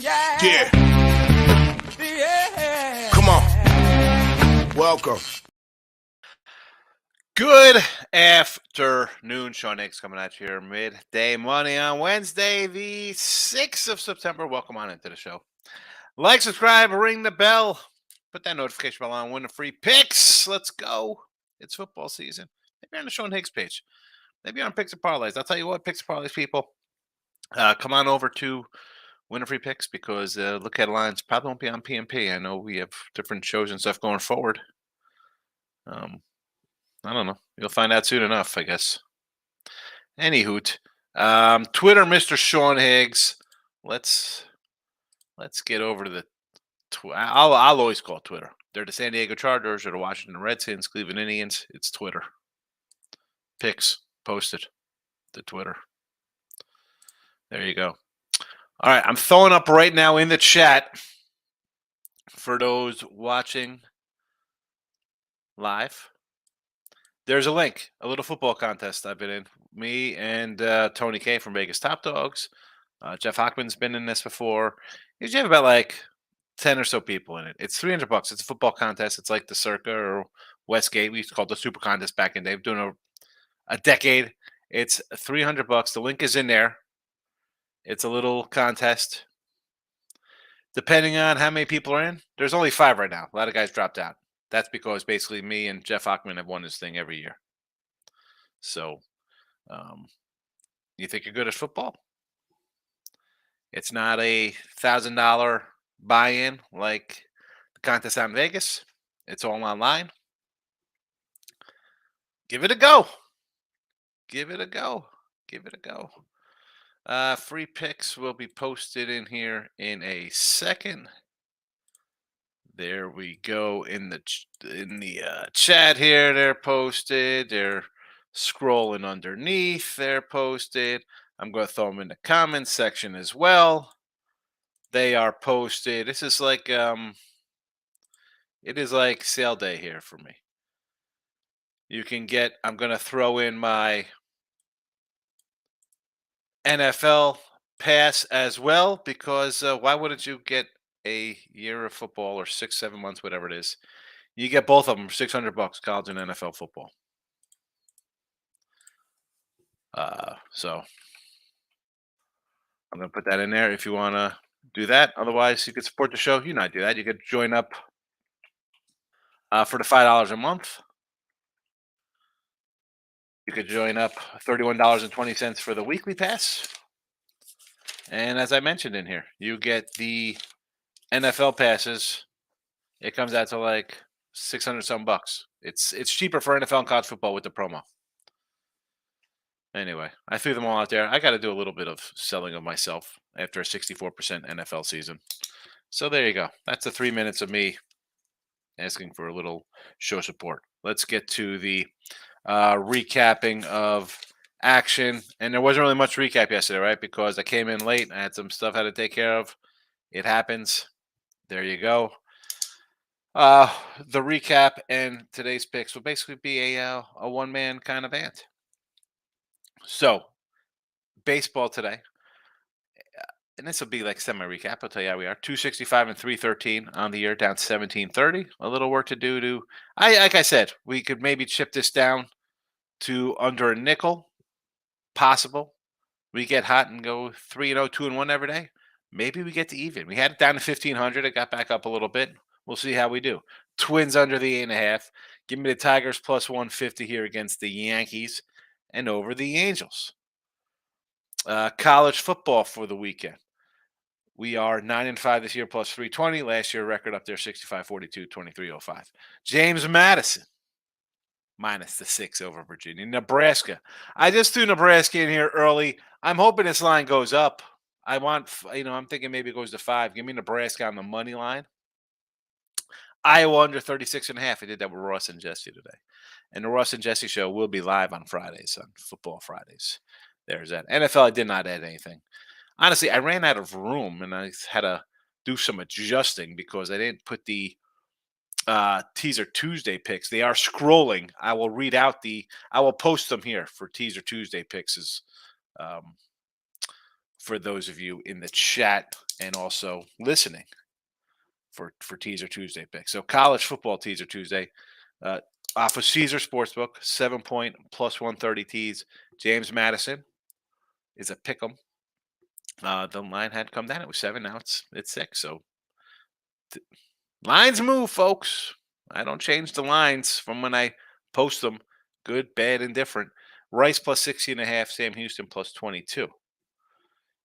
Yeah. Come on. Welcome. Good afternoon. Sean Higgs coming at you here midday money on Wednesday, the 6th of September. Welcome on into the show. Like, subscribe, ring the bell, put that notification bell on, win the free picks. Let's go. It's football season. Maybe on the Sean Higgs page. Maybe on Picks and Parlays. I'll tell you what, Picks and Parlays people, come on over to Win the Free Picks because look at lines probably won't be on PMP. I know we have different shows and stuff going forward. I don't know. You'll find out soon enough, I guess. Anyhoot. Twitter, Mr. Sean Higgs. Let's get over to the. I'll always call Twitter. They're the San Diego Chargers or the Washington Redskins, Cleveland Indians. It's Twitter. Picks posted to Twitter. There you go. All right, I'm throwing up right now in the chat for those watching live. There's a link, a little football contest I've been in. Me and Tony K from Vegas Top Dogs. Jeff Hockman's been in this before. Usually have about like 10 or so people in it. It's $300. It's a football contest. It's like the Circa or Westgate. We used to call it the Super Contest back in the day. Doing a decade. It's $300. The link is in there. It's a little contest. Depending on how many people are in, there's only 5 right now. A lot of guys dropped out. That's because basically me and Jeff Hockman have won this thing every year. So, you think you're good at football? It's not a $1,000 buy-in like the contest out in Vegas. It's all online. Give it a go. Give it a go. Give it a go. Free picks will be posted in here in a second. There we go in the chat here. They're posted. They're scrolling underneath. They're posted. I'm going to throw them in the comments section as well. They are posted. This is like it is like sale day here for me. You can get. I'm going to throw in my NFL pass as well because why wouldn't you get a year of football or 6-7 months, whatever it is? You get both of them for $600, college and NFL football. So I'm going to put that in there if you want to do that. Otherwise, you could support the show. You not do that. You could join up for the $5 a month. You could join up $31.20 for the weekly pass. And as I mentioned in here, you get the NFL passes. It comes out to like 600 some bucks. It's cheaper for NFL and college football with the promo. Anyway, I threw them all out there. I got to do a little bit of selling of myself after a 64% NFL season. So there you go. That's the 3 minutes of me asking for a little show support. Let's get to the recapping of action. And there wasn't really much recap yesterday, right? Because I came in late. I had some stuff I had to take care of. It happens. There you go. The recap and today's picks will basically be a one-man kind of band. So, baseball today, and this will be like semi-recap. I'll tell you how we are. 265 and 313 on the year, down 1730. A little work to do to. Like I said, we could maybe chip this down to under a nickel. Possible. We get hot and go 3-0, 2-1 every day. Maybe we get to even. We had it down to 1500. It got back up a little bit. We'll see how we do. Twins under the 8.5. Give me the Tigers plus 150 here against the Yankees and over the Angels. College football for the weekend. We are 9-5 this year plus 320. Last year record up there 65-42, 23-05. James Madison minus the 6 over Virginia. Nebraska. I just threw Nebraska in here early. I'm hoping this line goes up. I'm thinking maybe it goes to 5. Give me Nebraska on the money line. Iowa under 36.5. I did that with Ross and Jesse today. And the Ross and Jesse show will be live on Fridays, on Football Fridays. There's that. NFL, I did not add anything. Honestly, I ran out of room, and I had to do some adjusting because I didn't put the Teaser Tuesday picks. They are scrolling. I will read out I will post them here for Teaser Tuesday picks for those of you in the chat. and also listening for Teaser Tuesday picks. So college football Teaser Tuesday, uh, off of Caesar Sportsbook, 7-point plus 130 tees. James Madison is a pick 'em. The line had come down. It was 7. Now it's 6. So lines move, folks. I don't change the lines from when I post them. Good, bad, and different. Rice plus 60.5. Sam Houston plus 22.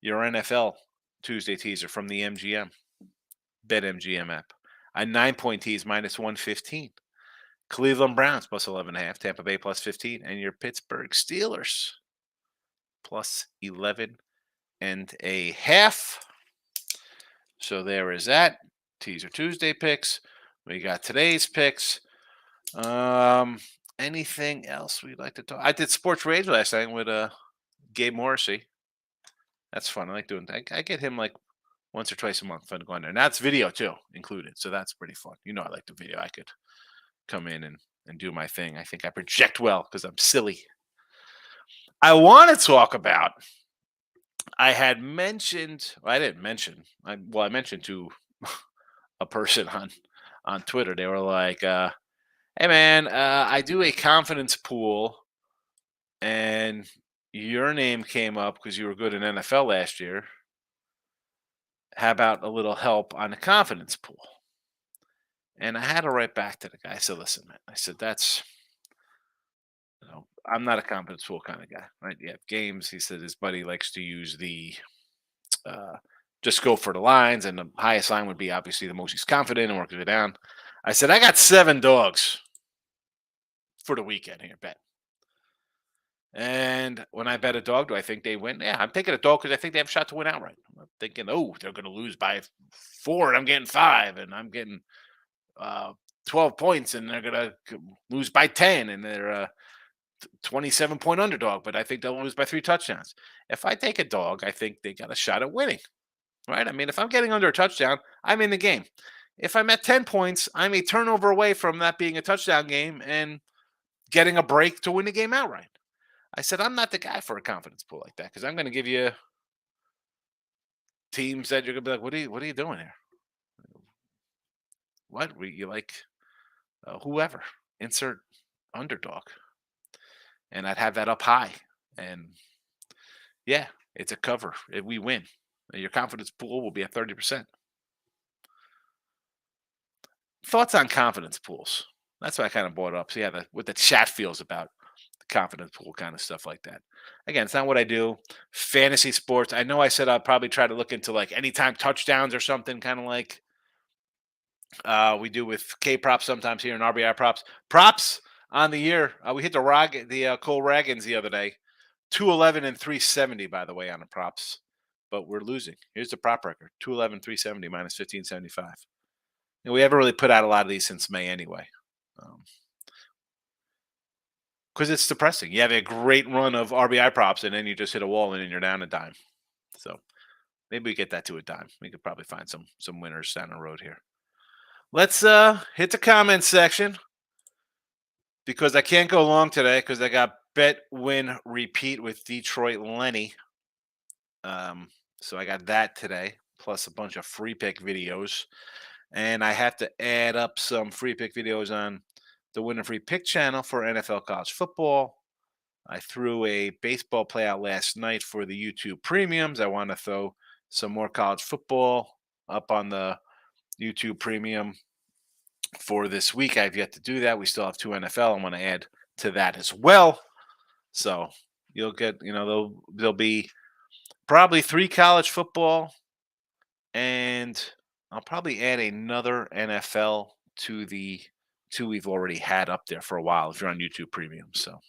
Your NFL Tuesday teaser from the MGM. BetMGM app. A 9-point tease minus 115. Cleveland Browns plus 11.5. Tampa Bay plus 15. And your Pittsburgh Steelers plus 11.5. So there is that. Teaser Tuesday picks. We got today's picks. Anything else we'd like to talk? I did Sports Rage last night with Gabe Morrissey. That's fun. I like doing that. I get him like once or twice a month. Fun going there. Now it's video too included, so that's pretty fun. You know, I like the video. I could come in and do my thing. I think I project well because I'm silly. I want to talk about. I had mentioned. Well, I didn't mention. I mentioned to a person on Twitter. They were like, "Hey man, I do a confidence pool, and your name came up because you were good in NFL last year. How about a little help on the confidence pool?" And I had to write back to the guy. I said, "Listen, man," I said, I'm not a confidence pool kind of guy, right? You have games. He said his buddy likes to use the uh, just go for the lines, and the highest line would be obviously the most he's confident and works it down. I said, I got 7 dogs for the weekend here, bet. And when I bet a dog, do I think they win? Yeah, I'm taking a dog because I think they have a shot to win outright. I'm thinking, oh, they're going to lose by 4, and I'm getting 5, and I'm getting uh, 12 points, and they're going to lose by 10, and they're 27-point underdog, but I think they'll lose by 3 touchdowns. If I take a dog, I think they got a shot at winning, right? I mean, if I'm getting under a touchdown, I'm in the game. If I'm at 10 points, I'm a turnover away from that being a touchdown game and getting a break to win the game outright. I said, I'm not the guy for a confidence pool like that because I'm going to give you teams that you're going to be like, what are you doing here? What? You like whoever, insert underdog. And I'd have that up high. And yeah, it's a cover if we win. Your confidence pool will be at 30%. Thoughts on confidence pools? That's why I kind of brought it up. So yeah, what the chat feels about the confidence pool kind of stuff like that. Again, it's not what I do. Fantasy sports. I know I said I'll probably try to look into like anytime touchdowns or something, kind of like we do with K props sometimes here in RBI props. Props on the year. We hit the Cole Ragans the other day. 211 and 370, by the way, on the props. But we're losing. Here's the prop record. 211, 370 minus 1575. And we haven't really put out a lot of these since May anyway. Because it's depressing. You have a great run of RBI props, and then you just hit a wall, and then you're down a dime. So maybe we get that to a dime. We could probably find some winners down the road here. Let's hit the comment section because I can't go long today because I got bet, win, repeat with Detroit Lenny. So I got that today, plus a bunch of free pick videos. And I have to add up some free pick videos on the Win and Free Pick channel for NFL college football. I threw a baseball play out last night for the YouTube premiums. I want to throw some more college football up on the YouTube premium for this week. I've yet to do that. We still have 2 NFL. I want to add to that as well. So you'll get, there'll be probably 3 college football, and I'll probably add another NFL to the 2 we've already had up there for a while if you're on YouTube Premium. So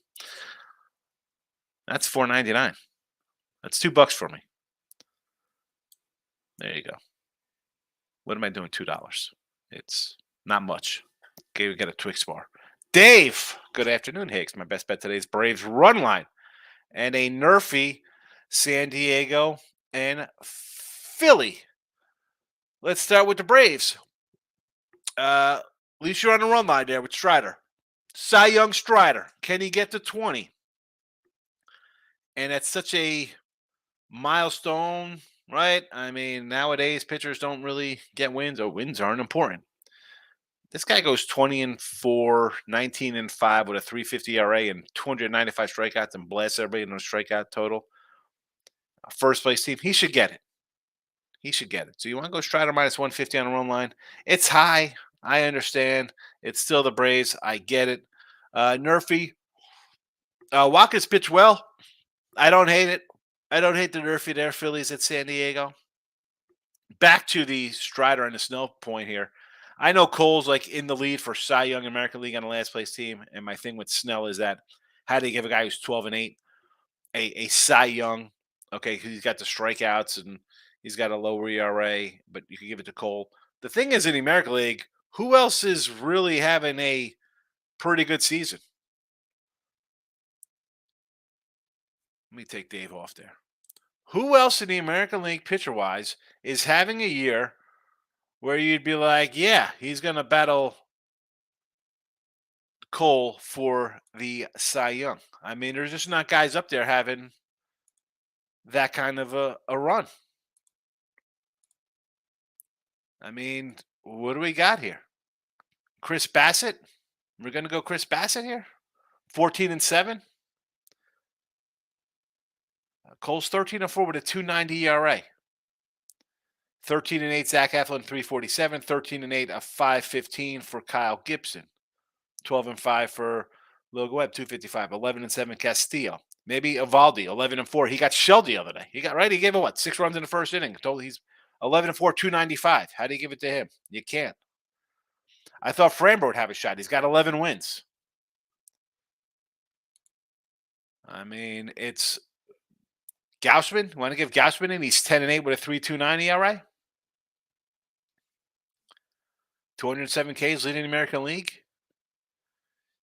that's $4.99. That's $2 for me. There you go. What am I doing? $2. It's not much. Okay, we got a Twix bar. Dave, good afternoon, Higgs. My best bet today is Braves run line and a nerfy San Diego and Philly. Let's start with the Braves. At least you're on the run line there with Strider. Cy Young Strider. Can he get to 20? And that's such a milestone, right? I mean, nowadays pitchers don't really get wins, or wins aren't important. This guy goes 20 and 4, 19 and 5 with a 350 ERA and 295 strikeouts and blasts everybody in a strikeout total. A first place team, he should get it. He should get it. So you want to go Strider minus 150 on the run line? It's high. I understand. It's still the Braves. I get it. Nerfy. Watkins pitched well. I don't hate it. I don't hate the Nerfy there, Phillies at San Diego. Back to the Strider and the Snow point here. I know Cole's like in the lead for Cy Young American League on the last place team. And my thing with Snell is that how do you give a guy who's 12 and 8 a Cy Young? Okay, because he's got the strikeouts and he's got a lower ERA, but you can give it to Cole. The thing is in the American League, who else is really having a pretty good season? Let me take Dave off there. Who else in the American League pitcher wise is having a year where you'd be like, yeah, he's going to battle Cole for the Cy Young? I mean, there's just not guys up there having that kind of a run. I mean, what do we got here? Chris Bassett? We're going to go Chris Bassett here? 14 and 7. Cole's 13 and 4 with a 2.90 ERA. 13 and 8, Zach Eflin, 347. 13 and 8, a 5.15 for Kyle Gibson. 12 and 5 for Logan Webb, 255. 11 and 7, Castillo. Maybe Evaldi, 11 and 4. He got shelled the other day. He got right. He gave him what? 6 runs in the first inning. Told he's 11 and 4, 295. How do you give it to him? You can't. I thought Framber would have a shot. He's got 11 wins. I mean, it's Gausman. Want to give Gausman in? He's 10 and 8 with a 3.29 ERA. 207 Ks leading the American League.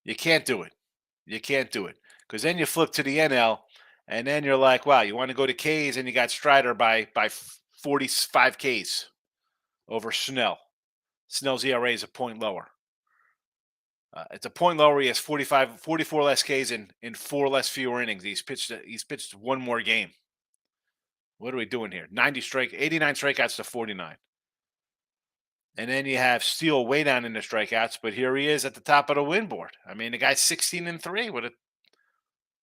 You can't do it. You can't do it. Because then you flip to the NL, and then you're like, wow, you want to go to Ks, and you got Strider by 45 Ks over Snell. Snell's ERA is a point lower. It's a point lower. He has 44 less Ks in 4 less fewer innings. He's pitched one more game. What are we doing here? 89 strikeouts to 49. And then you have Steele way down in the strikeouts, but here he is at the top of the win board. I mean, the guy's 16 and 3 with a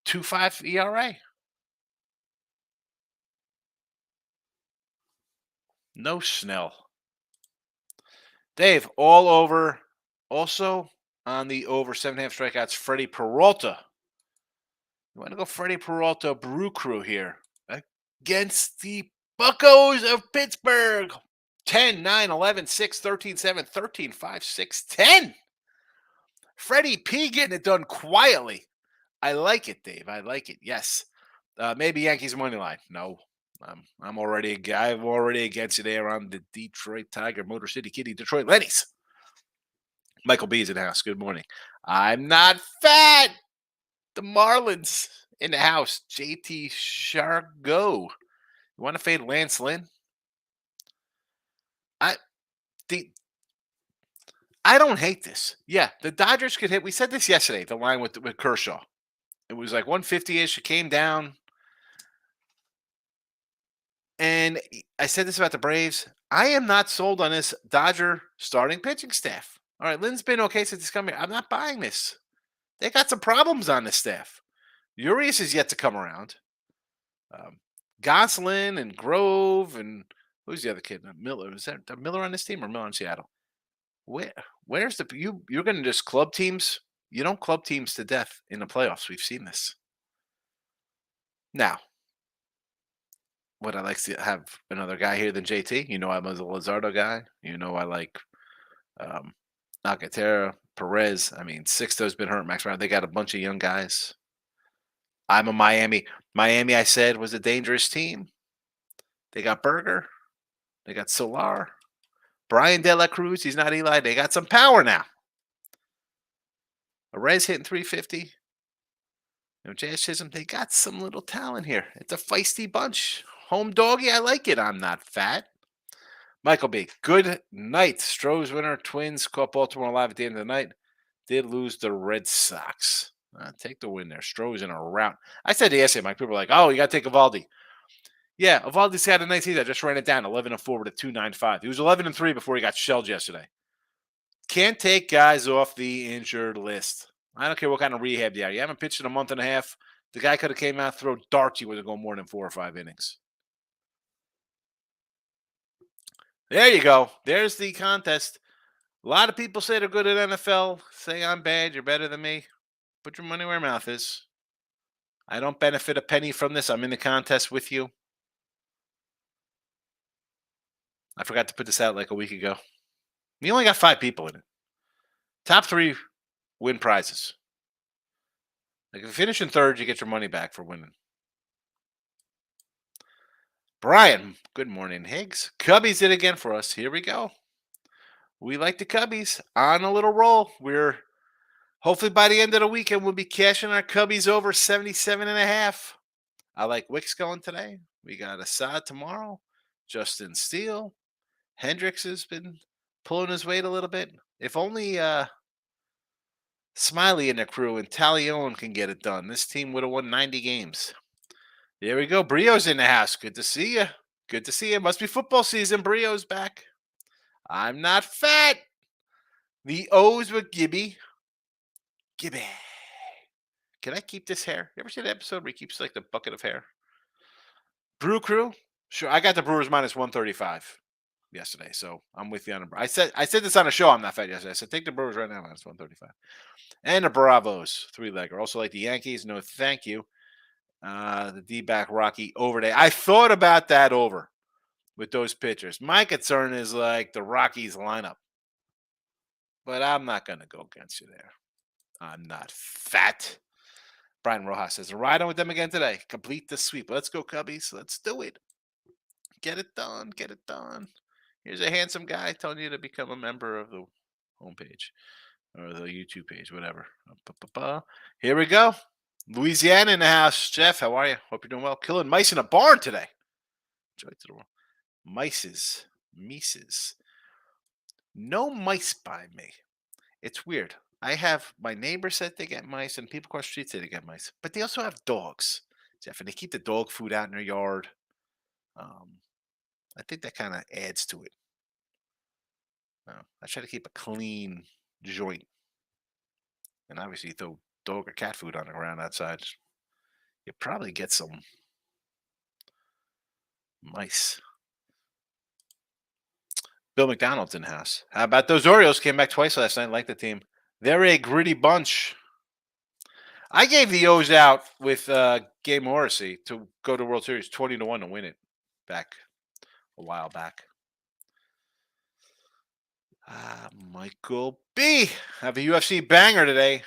2.5 ERA. No Snell. Dave, all over. Also on the over 7.5 strikeouts, Freddie Peralta. You want to go Freddie Peralta Brew Crew here against the Buccos of Pittsburgh. 10, 9, 11, 6, 13, 7, 13, 5, 6, 10. Freddie P getting it done quietly. I like it, Dave. I like it. Yes. Maybe Yankees money line. No. I'm already against you there on the Detroit Tiger, Motor City Kitty, Detroit Lenny's. Michael B is in the house. Good morning. I'm not fat. The Marlins in the house. JT Chargo. You want to fade Lance Lynn? I don't hate this. Yeah, the Dodgers could hit. We said this yesterday. The line with Kershaw. It was like 150-ish. It came down. And I said this about the Braves. I am not sold on this Dodger starting pitching staff. All right, Lynn's been okay since he's come here. I'm not buying this. They got some problems on the staff. Urias is yet to come around. Goslin and Grove and who's the other kid? Miller. Is that Miller on this team or Miller in Seattle? Where's the you're going to just club teams? You don't club teams to death in the playoffs. We've seen this. Now, would I like to have another guy here than JT? You know, I'm a Luzardo guy. You know, I like Alcantara, Perez. I mean, Sixto's been hurt. Max Brown. They got a bunch of young guys. I'm a Miami. Miami, I said, was a dangerous team. They got Berger. They got Solar. Brian De La Cruz. He's not Eli. They got some power now. Perez hitting 350. You know, Jazz Chisholm, they got some little talent here. It's a feisty bunch. Home doggy, I like it. I'm not fat. Michael B. Good night. Stroh's winner. Twins caught Baltimore alive at the end of the night. Did lose the Red Sox. Take the win there. Stroh's in a rout. I said yesterday, Mike, people were like, oh, you got to take Evaldi. Yeah, Evaldi's had a nice season. I just ran it down 11-4 with a 2.95. He was 11-3 before he got shelled yesterday. Can't take guys off the injured list. I don't care what kind of rehab you are. You haven't pitched in a month and a half. The guy could have came out, throw darts. He would have gone more than 4 or 5 innings. There you go. There's the contest. A lot of people say they're good at NFL. Say I'm bad. You're better than me. Put your money where your mouth is. I don't benefit a penny from this. I'm in the contest with you. I forgot to put this out like a week ago. You only got 5 people in it. Top 3 win prizes. Like if you finish in third, you get your money back for winning. Brian, good morning, Higgs. Cubbies did again for us. Here we go. We like the Cubbies on a little roll. We're hopefully by the end of the weekend we'll be cashing our Cubbies over 77.5. I like Wicks going today. We got Assad tomorrow. Justin Steele. Hendricks has been pulling his weight a little bit. If only Smiley and the crew and Talione can get it done. This team would have won 90 games. There we go. Brio's in the house. Good to see you. Good to see you. Must be football season. Brio's back. I'm not fat. The O's with Gibby. Gibby. Can I keep this hair? You ever see the episode where he keeps like the bucket of hair? Brew Crew? Sure. I got the Brewers minus 135 yesterday, so I'm with you on I said this on a show. I'm not fat yesterday. I said take the Brewers right now minus 135. And the Bravos, 3-legger. Also like the Yankees. No, thank you. The D-back Rocky over there. I thought about that over with those pitchers. My concern is like the Rockies lineup. But I'm not going to go against you there. I'm not fat. Brian Rojas says, riding with them again today. Complete the sweep. Let's go, Cubbies. Let's do it. Get it done. Get it done. Here's a handsome guy telling you to become a member of the homepage or the YouTube page, whatever. Here we go. Louisiana in the house. Jeff, how are you? Hope you're doing well. Killing mice in a barn today. Joy to the world. Mices. No mice by me. It's weird. I have my neighbors said they get mice, and people across the street say they get mice. But they also have dogs, Jeff, and they keep the dog food out in their yard. I think that kind of adds to it. I try to keep a clean joint. And obviously, you throw dog or cat food on the ground outside, you probably get some mice. Bill McDonald's in the house. How about those Orioles? Came back twice last night. Like the team. They're a gritty bunch. I gave the O's out with Gabe Morrissey to go to World Series 20-1 to win it back a while back. Michael B. Have a UFC banger today.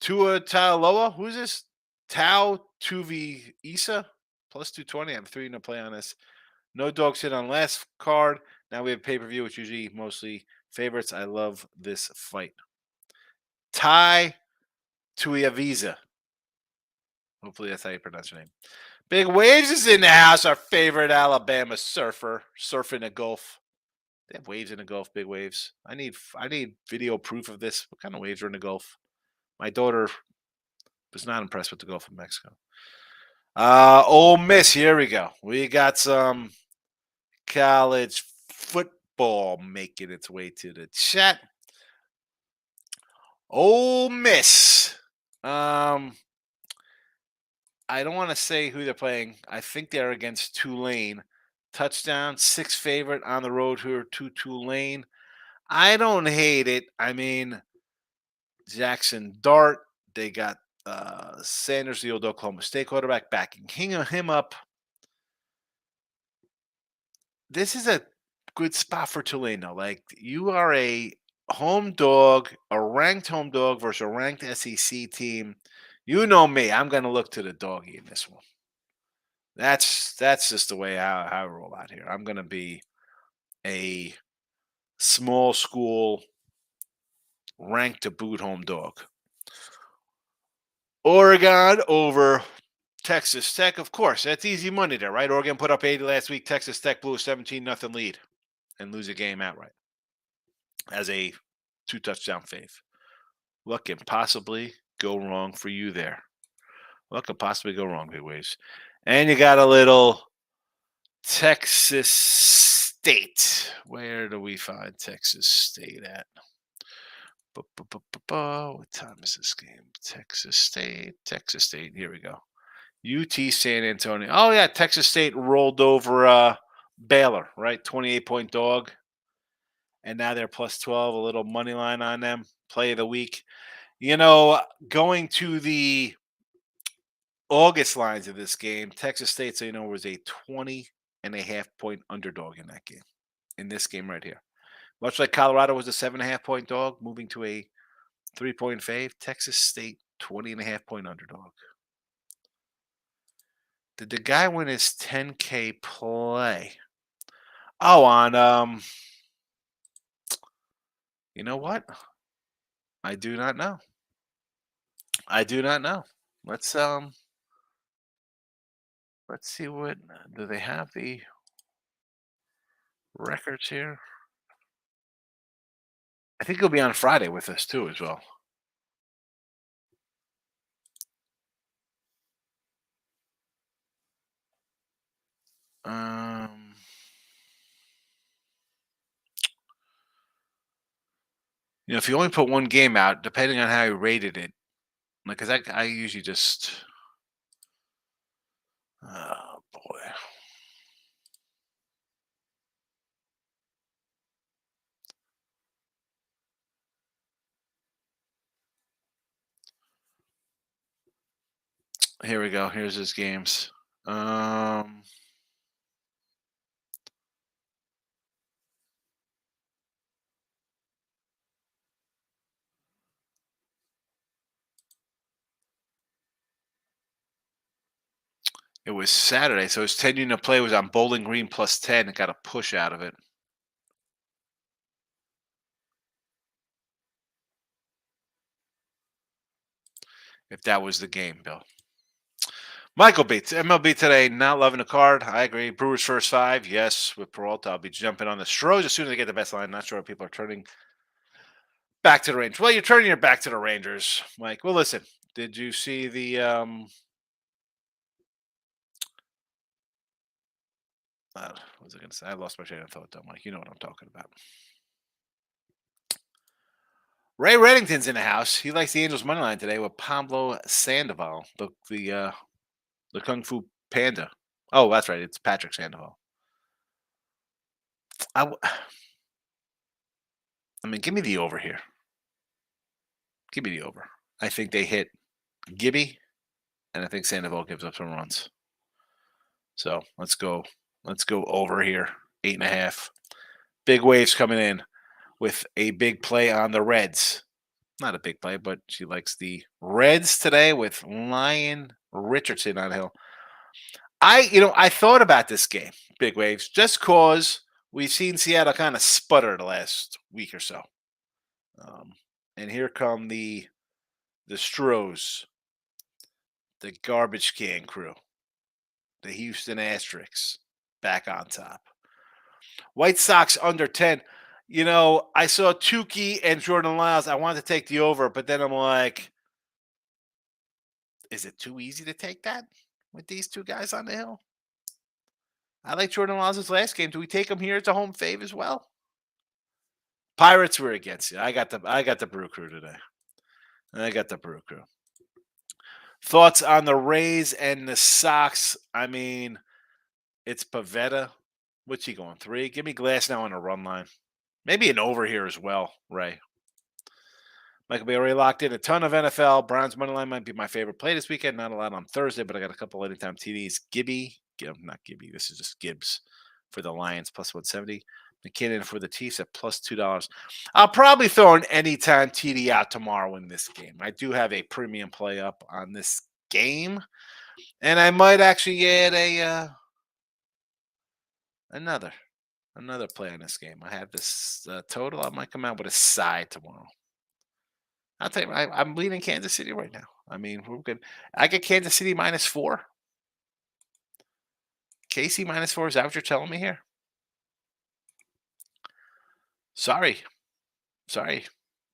Tua Taaloa. Who's this? Tau Tuvi Isa. Plus 220. I have 3 to play on this. No dogs hit on last card. Now we have pay-per-view, which usually mostly favorites. I love this fight. Tai Tuivasa. Hopefully that's how you pronounce your name. Big Waves is in the house. Our favorite Alabama surfer. Surfing the Gulf. They have waves in the Gulf, big waves. I need video proof of this. What kind of waves are in the Gulf? My daughter was not impressed with the Gulf of Mexico. Ole Miss, here we go. We got some college football making its way to the chat. Ole Miss. I don't want to say who they're playing. I think they're against Tulane. Touchdown, 6 favorite on the road here to Tulane. I don't hate it. I mean, Jackson Dart. They got Sanders, the old Oklahoma State quarterback, backing him up. This is a good spot for Tulane, though. Like, you are a home dog, a ranked home dog versus a ranked SEC team. You know me. I'm going to look to the doggy in this one. That's just the way I roll out here. I'm going to be a small school ranked to boot home dog. Oregon over Texas Tech. Of course, that's easy money there, right? Oregon put up 80 last week. Texas Tech blew a 17-0 lead and lose a game outright as a 2-touchdown fave. What can possibly go wrong for you there? What could possibly go wrong, Big Waves? And you got a little Texas State. Where do we find Texas State at? What time is this game? Texas State. Texas State. Here we go. UT San Antonio. Oh yeah, Texas State rolled over Baylor, right? 28-point dog. And now they're plus 12, a little money line on them. Play of the week. You know, going to the August lines of this game, Texas State, so you know, was a 20.5-point underdog in that game. In this game right here. Much like Colorado was a 7.5-point dog, moving to a 3-point fave, Texas State 20.5-point underdog. Did the guy win his 10K play? Oh, on you know what? I do not know. I do not know. Let's see what do they have the records here? I think he'll be on Friday with us too as well. Um You know, if you only put one game out, depending on how you rated it, like, cause I usually just, oh boy, here we go. Here's his games. Um, it was Saturday, so his 10 unit play was on Bowling Green plus 10. It got a push out of it. If that was the game, Bill. Michael Bates, MLB today, not loving the card. I agree. Brewers first five, yes. With Peralta, I'll be jumping on the Stros as soon as they get the best line. Not sure if people are turning back to the Rangers. Well, you're turning your back to the Rangers, Mike. Well, listen, did you see the what was I going to say? I lost my train of thought, though, Mike. You know what I'm talking about. Ray Reddington's in the house. He likes the Angels money line today with Pablo Sandoval, the Kung Fu Panda. Oh, that's right. It's Patrick Sandoval. I mean, give me the over here. Give me the over. I think they hit Gibby, and I think Sandoval gives up some runs. So let's go. Let's go over here. 8.5. Big waves coming in with a big play on the Reds. Not a big play, but she likes the Reds today with Lion Richardson on the hill. I thought about this game, big waves, just cause we've seen Seattle kind of sputter the last week or so. Um, and here come the Stros, the garbage can crew, the Houston Asterisks, back on top. White Sox under 10. You know, I saw Tukey and Jordan Lyles. I wanted to take the over, but then I'm like, is it too easy to take that with these two guys on the hill? I like Jordan Lyles' last game. Do we take him here as a home fave as well? Pirates were against you. I got the Brew Crew today. I got the Brew Crew. Thoughts on the Rays and the Sox? I mean, it's Pavetta. What's he going? 3? Give me Glass now on a run line. Maybe an over here as well, Ray. Michael B. already locked in a ton of NFL. Browns money line might be my favorite play this weekend. Not a lot on Thursday, but I got a couple anytime TDs. Not Gibby. This is just Gibbs for the Lions plus 170. McKinnon for the Chiefs at plus $2. I'll probably throw an anytime TD out tomorrow in this game. I do have a premium play up on this game, and I might actually add a another play on this game. I have this total. I might come out with a side tomorrow. I'll tell you, I'm leaning Kansas City right now. I mean, we're good. I get Kansas City -4. KC -4. Is that what you're telling me here? Sorry,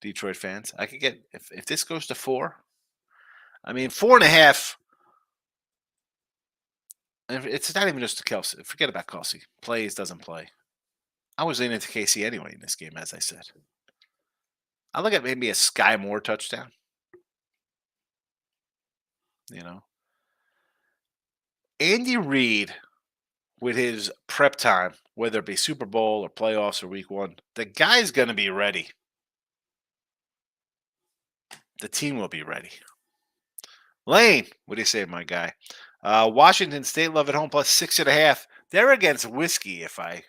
Detroit fans. I could get if this goes to 4. I mean, 4.5. And it's not even just Kelsey. Forget about Kelsey. Plays, doesn't play. I was leaning to KC anyway in this game, as I said. I look at maybe a Sky Moore touchdown. You know, Andy Reid with his prep time, whether it be Super Bowl or playoffs or Week 1, the guy's going to be ready. The team will be ready. Lane, what do you say, my guy? Washington State love at home plus 6.5. They're against Whiskey, if I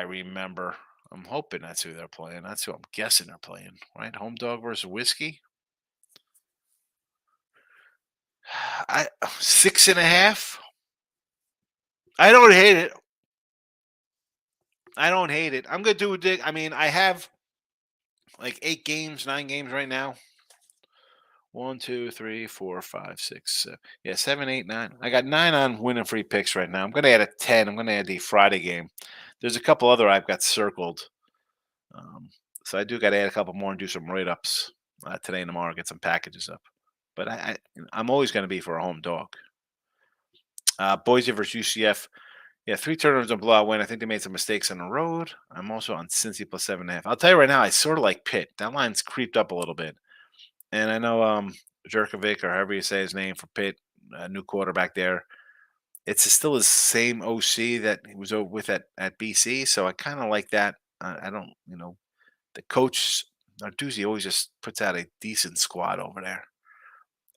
remember. I'm hoping that's who they're playing. That's who I'm guessing they're playing, right? Home dog versus Whiskey. 6.5. I don't hate it. I'm gonna do a dig. I mean, I have like 9 games right now. 1, 2, 3, 4, 5, 6, 7, 8, 9. I got 9 on winning free picks right now. I'm gonna add a 10. I'm gonna add the Friday game. There's a couple other I've got circled. So I do got to add a couple more and do some write-ups today and tomorrow. Get some packages up. But I'm always going to be for a home dog. Boise versus UCF. Yeah, 3 turnovers and blowout win. I think they made some mistakes on the road. I'm also on Cincy plus 7.5. I'll tell you right now, I sort of like Pitt. That line's creeped up a little bit. And I know Jerkovic, or however you say his name, for Pitt, new quarterback there. It's still his same OC that he was with at BC. So I kind of like that. I don't, the coach Narduzzi always just puts out a decent squad over there.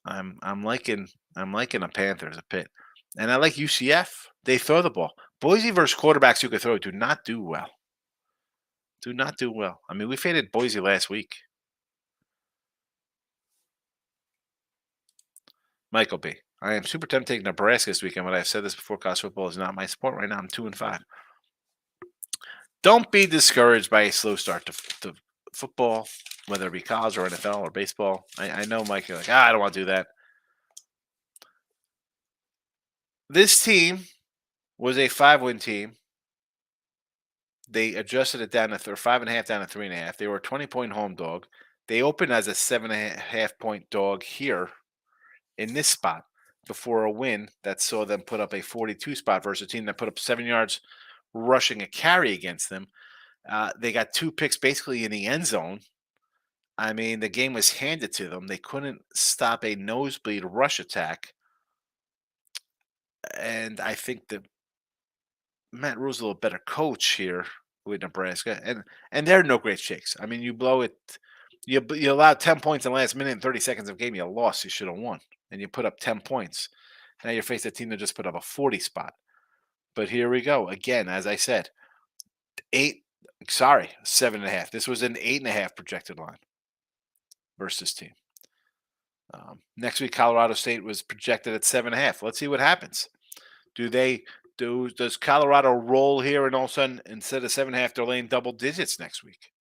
I'm liking the Panthers a bit, and I like UCF. They throw the ball. Boise versus quarterbacks who can throw do not do well. Do not do well. I mean, we faded Boise last week. Michael B. I am super tempted to take Nebraska this weekend, but I've said this before. College football is not my sport right now. I'm 2-5. Don't be discouraged by a slow start to football, whether it be college or NFL or baseball. I know, Mike, you're like, I don't want to do that. This team was a 5-win team. They adjusted it down to 5.5 down to 3.5. They were a 20-point home dog. They opened as a 7.5-point dog here in this spot before a win that saw them put up a 42 spot versus a team that put up 7 yards rushing a carry against them. They got 2 picks basically in the end zone. I mean, the game was handed to them. They couldn't stop a nosebleed rush attack. And I think that Matt Rule's a little better coach here with Nebraska, and they're no great shakes. I mean, you blow it, you allow 10 points in the last minute and 30 seconds of game, you lost. You should have won, and you put up 10 points. Now you face a team that just put up a 40 spot. But here we go again. As I said, 7.5. This was an 8.5 projected line versus team. Next week, Colorado State was projected at 7.5. Let's see what happens. Does Colorado roll here and all of a sudden, instead of 7.5, they're laying double digits next week?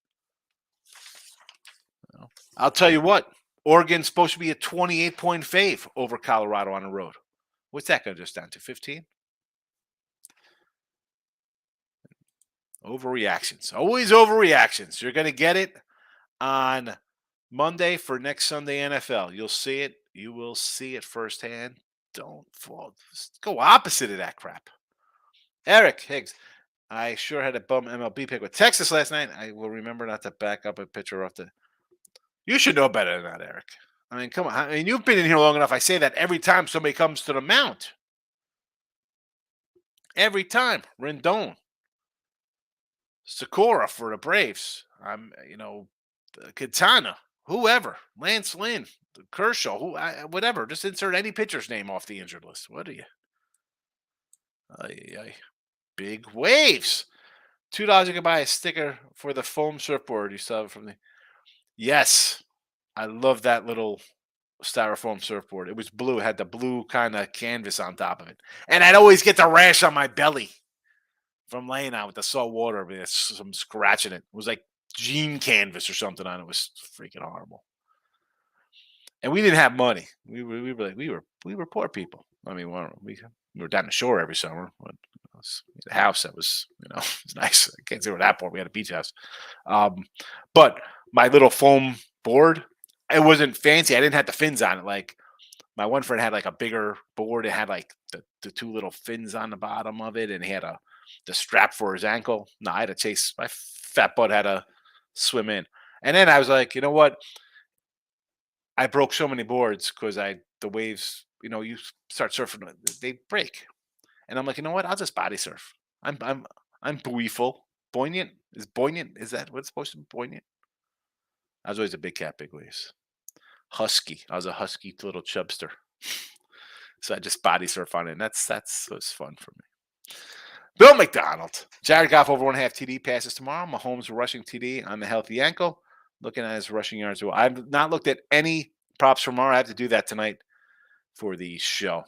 I'll tell you what, Oregon's supposed to be a 28-point fave over Colorado on the road. What's that going to just down to, 15? Overreactions. Always overreactions. You're going to get it on Monday for next Sunday NFL. You'll see it. You will see it firsthand. Don't fall. Just go opposite of that crap. Eric Higgs. I sure had a bum MLB pick with Texas last night. I will remember not to back up a pitcher off the. You should know better than that, Eric. I mean, come on. I mean, you've been in here long enough. I say that every time somebody comes to the mount. Every time. Rendon. Sakura for the Braves. Quintana. Whoever. Lance Lynn. Kershaw. Whatever. Just insert any pitcher's name off the injured list. What are you? Big waves. $2 you can buy a sticker for the foam surfboard. You saw it from the. Yes, I love that little styrofoam surfboard. It was blue. It had the blue kind of canvas on top of it, and I'd always get the rash on my belly from laying out with the salt water. I mean, some scratching it. It was like jean canvas or something on it. It was freaking horrible. And we didn't have money. We were poor people. I mean, we were down the shore every summer. But the house that was, it was nice. I can't say we're that poor. We had a beach house. But my little foam board, it wasn't fancy. I didn't have the fins on it like My one friend had like a bigger board. It had like the two little fins on the bottom of it, and he had the strap for his ankle. No, I had to chase. My fat butt had to swim in, and then I was like, you know what? I broke so many boards because the waves. You start surfing, they break, and I'm like, you know what? I'll just body surf. I'm buoyful. Buoyant is buoyant. Is that what's supposed to be buoyant? I was always a big cat, big waves. Husky. I was a husky little chubster. So I just body surf on it. And that's was fun for me. Bill McDonald. Jared Goff over 1.5 TD passes tomorrow. Mahomes rushing TD on the healthy ankle. Looking at his rushing yards. Well, I've not looked at any props for tomorrow. I have to do that tonight for the show.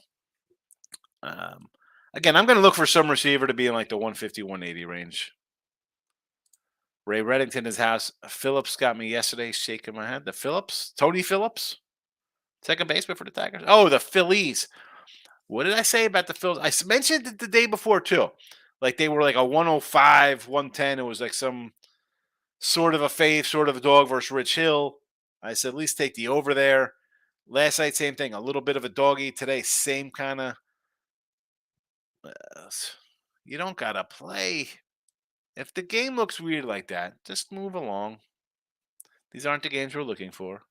Again, I'm going to look for some receiver to be in like the 150, 180 range. Ray Reddington, his house. Phillips got me yesterday, shaking my head. The Phillips? Tony Phillips? Second baseman for the Tigers? Oh, the Phillies. What did I say about the Phillies? Mentioned it the day before, too. Like they were like a 105, 110. It was like some sort of a fave, sort of a dog versus Rich Hill. I said, at least take the over there. Last night, same thing. A little bit of a doggy. Today, same kind of. You don't got to play. If the game looks weird like that, just move along. These aren't the games we're looking for.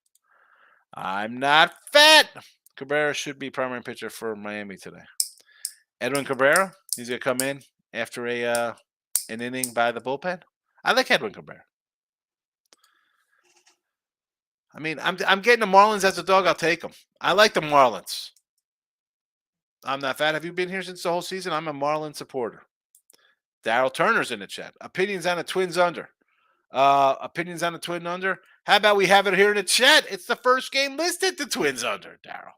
I'm not fat. Cabrera should be primary pitcher for Miami today. Edwin Cabrera, he's gonna come in after an inning by the bullpen. I like Edwin Cabrera. I mean, I'm getting the Marlins as a dog. I'll take them. I like the Marlins. I'm not fat. Have you been here since the whole season? I'm a Marlins supporter. Daryl Turner's in the chat. Opinions on the Twins under. Opinions on the Twin under. How about we have it here in the chat? It's the first game listed. The Twins under, Daryl.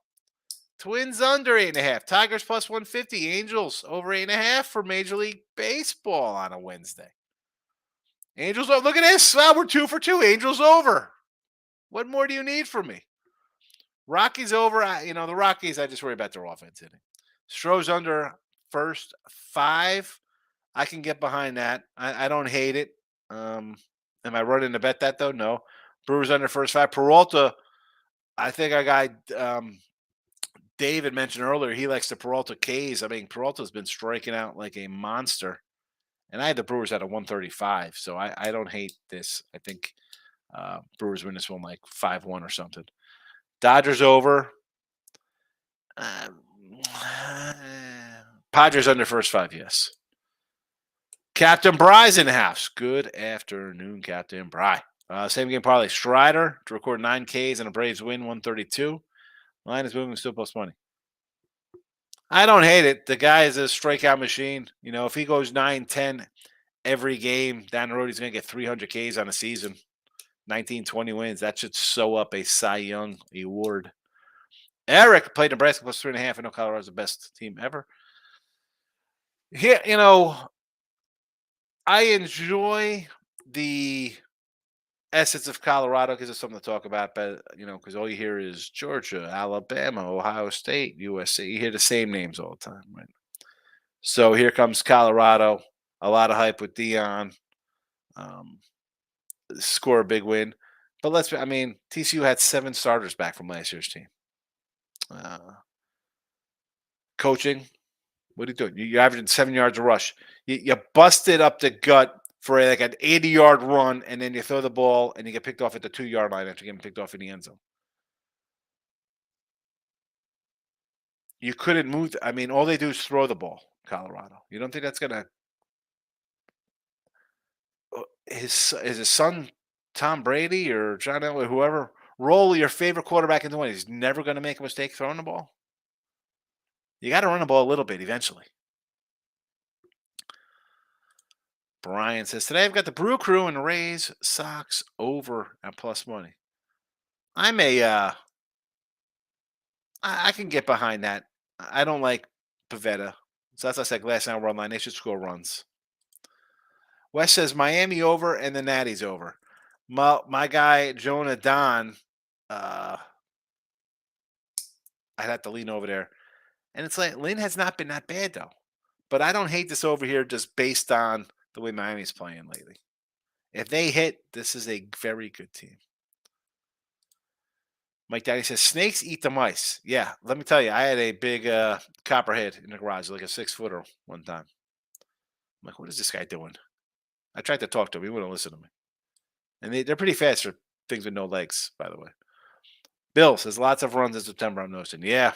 Twins under 8.5. Tigers plus 150. Angels over 8.5 for Major League Baseball on a Wednesday. Angels over. Look at this. Wow, we're 2 for 2. Angels over. What more do you need from me? Rockies over. The Rockies, I just worry about their offense hitting. Stroh's under first 5. I can get behind that. I don't hate it. Am I running to bet that, though? No. Brewers under first 5. Peralta, I think I got David mentioned earlier, he likes the Peralta K's. I mean, Peralta's been striking out like a monster. And I had the Brewers at a 135, so I don't hate this. I think Brewers win this one like 5-1 or something. Dodgers over. Padres under first 5, yes. Captain Bry's in the house. Good afternoon, Captain Bry. Same game parlay. Strider to record 9 Ks and a Braves win, 132. Line is moving, still plus money. I don't hate it. The guy is a strikeout machine. If he goes 9-10 every game down the road, he's going to get 300 Ks on a season. 19-20 wins. That should sew up a Cy Young award. Eric played Nebraska plus 3.5. I know Colorado's the best team ever. Here, I enjoy the essence of Colorado because it's something to talk about, but because all you hear is Georgia, Alabama, Ohio State, USC. You hear the same names all the time, right? So here comes Colorado. A lot of hype with Dion. Score a big win, but TCU had 7 starters back from last year's team. Coaching, what are you doing? You're averaging 7 yards a rush. You busted up the gut for like an 80-yard run, and then you throw the ball, and you get picked off at the 2-yard line after getting picked off in the end zone. You couldn't move. All they do is throw the ball, Colorado. You don't think that's going to – is his son Tom Brady or John Elway, whoever, roll your favorite quarterback into one? He's never going to make a mistake throwing the ball. You got to run the ball a little bit eventually. Brian says, today I've got the Brew Crew and Rays Sox over at plus money. I can get behind that. I don't like Pavetta. So that's what I said last night, run line. They should score runs. Wes says Miami over and the Natties over. My guy, Jonah Don, I'd have to lean over there. And it's like, Lynn has not been that bad, though. But I don't hate this over here just based on the way Miami's playing lately. If they hit, this is a very good team. Mike Daddy says snakes eat the mice. Yeah, let me tell you, I had a big copperhead in the garage, like a 6-footer one time. I'm like, what is this guy doing? I tried to talk to him. He wouldn't listen to me. And they're pretty fast for things with no legs, by the way. Bill says lots of runs in September. I'm noticing. Yeah,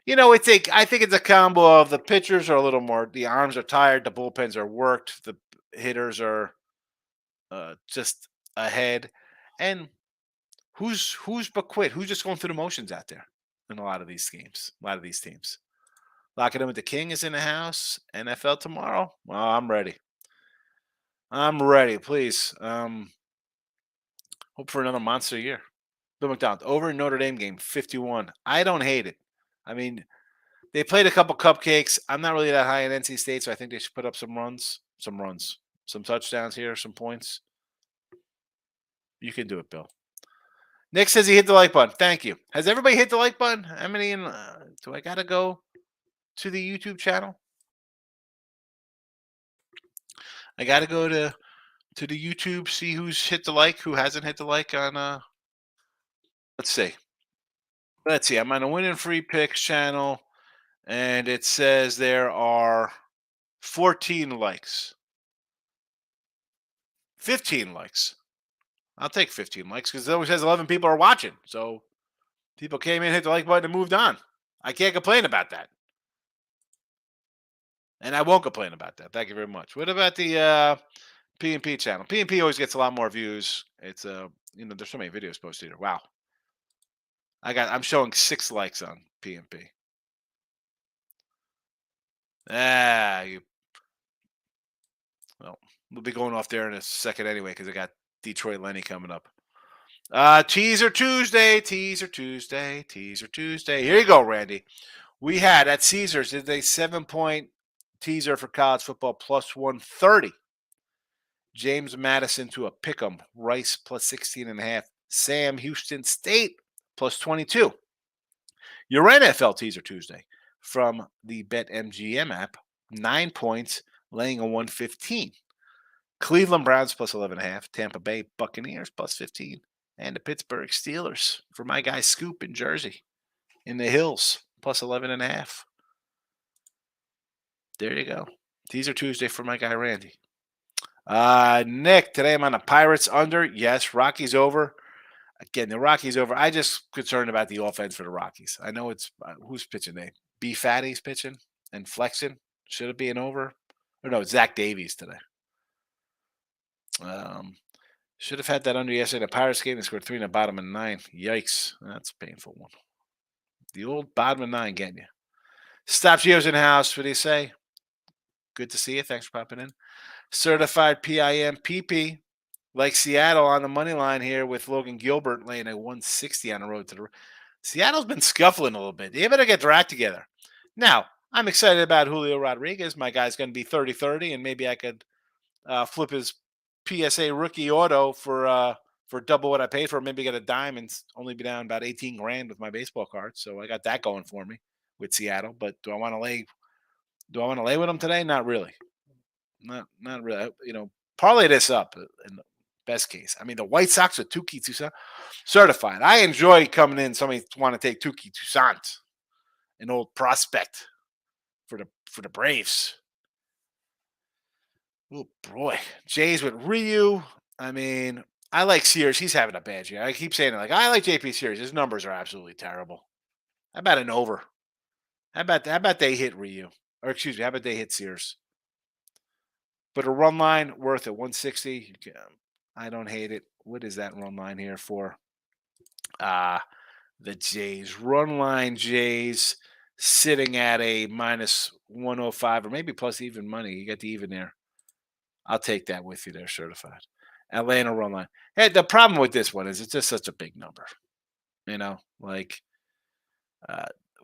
I think it's a combo of the pitchers are a little more. The arms are tired. The bullpens are worked. The hitters are just ahead. And who's but quit? Who's just going through the motions out there in a lot of these games? A lot of these teams. Locking in with the King is in the house. NFL tomorrow. Well, I'm ready. I'm ready. Please. Hope for another monster year. Bill McDonald over in Notre Dame game 51. I don't hate it. I mean, they played a couple cupcakes. I'm not really that high in NC State, so I think they should put up some runs, some touchdowns here, some points. You can do it, Bill. Nick says he hit the like button. Thank you. Has everybody hit the like button? How many? Do I gotta go to the YouTube channel? I gotta go to the YouTube, see who's hit the like, who hasn't hit the like on. Let's see. Let's see. I'm on a Win and Free Picks channel, and it says there are 14 likes. 15 likes. I'll take 15 likes because it always says 11 people are watching. So people came in, hit the like button, and moved on. I can't complain about that. And I won't complain about that. Thank you very much. What about the P&P channel? P&P always gets a lot more views. It's there's so many videos posted here. Wow. I'm showing 6 likes on P&P. Well, we'll be going off there in a second anyway because I got Detroit Lenny coming up. Teaser Tuesday. Here you go, Randy. We had at Caesars is a 7-point teaser for college football plus 130. James Madison to a pick'em. Rice plus 16.5. Sam Houston State plus 22. Your NFL teaser Tuesday from the BetMGM app. 9 points, laying a 115. Cleveland Browns plus 11.5. Tampa Bay Buccaneers plus 15. And the Pittsburgh Steelers for my guy Scoop in Jersey. In the Hills plus 11.5. There you go. Teaser Tuesday for my guy Randy. Nick, today I'm on the Pirates under. Yes, Rockies over. Again, the Rockies over. I just concerned about the offense for the Rockies. I know it's who's pitching name. B Fatty's pitching and flexing. Should it be an over? Or no, it's Zach Davies today. Should have had that under yesterday. The Pirates game, they scored 3 in the bottom of 9. Yikes. That's a painful one. The old bottom of 9 getting you. Stop Geo's in the house. What do you say? Good to see you. Thanks for popping in. Certified PIM PP. Like Seattle on the money line here with Logan Gilbert laying a 160 on the road to the. Seattle's been scuffling a little bit. They better get their act together. Now, I'm excited about Julio Rodriguez. My guy's going to be 30-30, and maybe I could flip his PSA rookie auto for double what I paid for. Maybe get a dime and only be down about 18 grand with my baseball cards. So I got that going for me with Seattle. But do I want to lay? Do I want to lay with them today? Not really. Not really. Parlay this up in the best case. I mean, the White Sox with Tuki Toussaint certified. I enjoy coming in. Somebody want to take Tuki Toussaint, an old prospect for the Braves. Oh boy, Jays with Ryu. I mean, I like Sears. He's having a bad year. I keep saying it. Like I like JP Sears. His numbers are absolutely terrible. How about an over? How about they hit Ryu? Or excuse me, how about they hit Sears? But a run line worth at 160. I don't hate it. What is that run line here for? The Jays. Run line Jays sitting at a minus 105 or maybe plus even money. You got the even there. I'll take that with you there, certified. Atlanta run line. Hey, the problem with this one is it's just such a big number.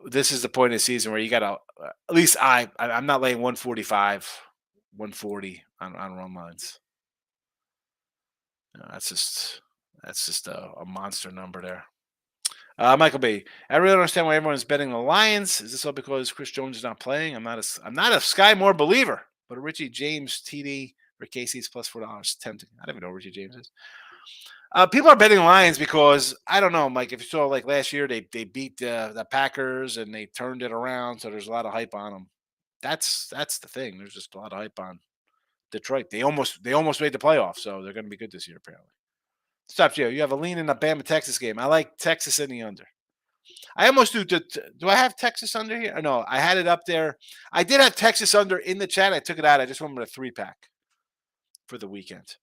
This is the point of the season where you got to, at least I'm not laying 145, 140 on run lines. That's just a monster number there. Michael B. I really don't understand why everyone's betting the Lions. Is this all because Chris Jones is not playing? I'm not a Sky Moore believer, but a Richie James TD for Casey's plus $4 tempting. I don't even know who Richie James is. People are betting Lions because I don't know, Mike. If you saw like last year, they beat the Packers and they turned it around, so there's a lot of hype on them. That's the thing. There's just a lot of hype on Detroit. They almost made the playoffs, so they're going to be good this year apparently. Stop, Joe. You have a lean in the Bama Texas game. I like Texas in the under. I almost do. Do I have Texas under here? No, I had it up there. I did have Texas under in the chat. I took it out. I just went with a 3-pack for the weekend.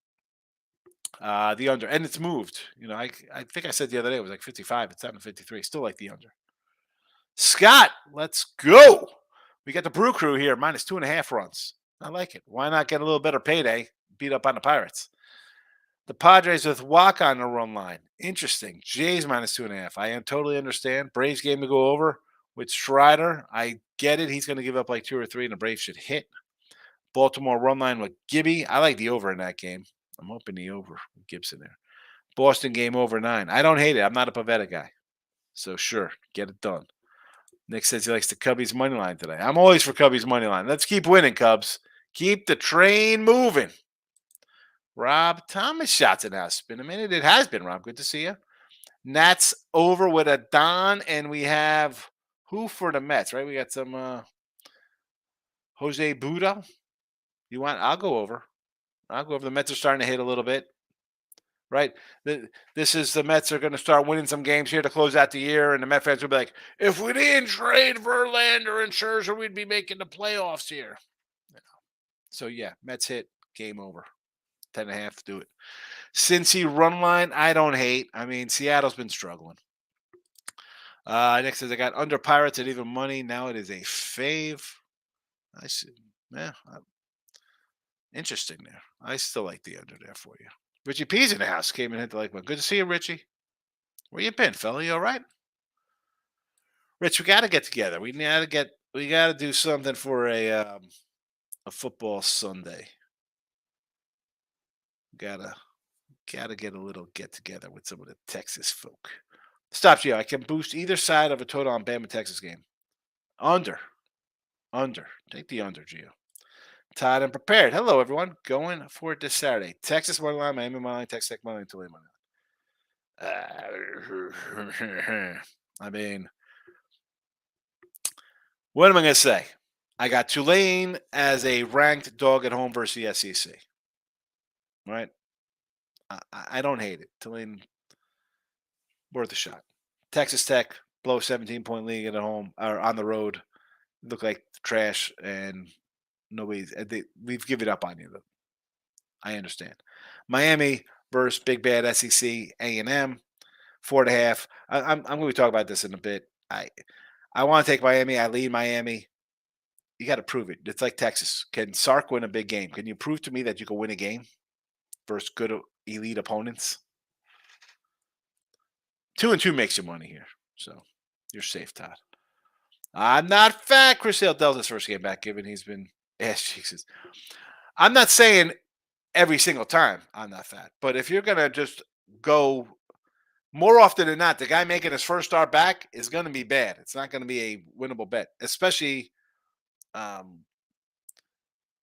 The under, and it's moved. I think I said the other day it was like 55. It's down to 53. Still like the under. Scott, let's go. We got the Brew Crew here, minus 2.5 runs. I like it. Why not get a little better payday? Beat up on the Pirates. The Padres with walk on the run line. Interesting. Jays minus 2.5. I totally understand. Braves game to go over with Strider. I get it. He's going to give up like 2 or 3, and the Braves should hit. Baltimore run line with Gibby. I like the over in that game. I'm hoping the over with Gibson there. Boston game over 9. I don't hate it. I'm not a Pavetta guy. So sure, get it done. Nick says he likes the Cubbies money line today. I'm always for Cubbies money line. Let's keep winning, Cubs. Keep the train moving. Rob Thomas shots it now. It's been a minute. It has been, Rob. Good to see you. Nats over with a Don, and we have who for the Mets, right? We got some Jose Buda. I'll go over. The Mets are starting to hit a little bit. Right? This is the Mets are going to start winning some games here to close out the year, and the Met fans will be like, if we didn't trade Verlander and Scherzer, we'd be making the playoffs here. So, yeah, Mets hit, game over. 10.5, do it. Cincy run line, I don't hate. I mean, Seattle's been struggling. Next says I got under Pirates at even money. Now it is a fave. I see. Yeah, interesting there. I still like the under there for you. Richie P's in the house. Came and hit the like one. Good to see you, Richie. Where you been, fella? You all right? Rich, we got to get together. We got to do something for a football Sunday. Gotta get a little get together with some of the Texas folk. Stop, Gio. I can boost either side of a total on Bama Texas game. Under. Take the under, Gio. Todd and prepared. Hello, everyone. Going for it this Saturday. Texas money line, Miami money line, Texas Tech money line, Tulane money line. I mean, what am I going to say? I got Tulane as a ranked dog at home versus the SEC. Right? I don't hate it. Tulane, worth a shot. Texas Tech, blow 17-point lead at home or on the road. Look like trash, and we've given up on you. I understand. Miami versus big bad SEC A&M, 4.5. I'm going to talk about this in a bit. I want to take Miami. I lead Miami. You got to prove it. It's like Texas. Can Sark win a big game? Can you prove to me that you can win a game versus good elite opponents? 2-2 makes you money here, so you're safe, Todd. I'm not fat. Chris Hale dealt his first game back, given he's been ass cheeks. I'm not saying every single time I'm not fat, but if you're gonna just go more often than not, the guy making his first start back is going to be bad. It's not going to be a winnable bet, especially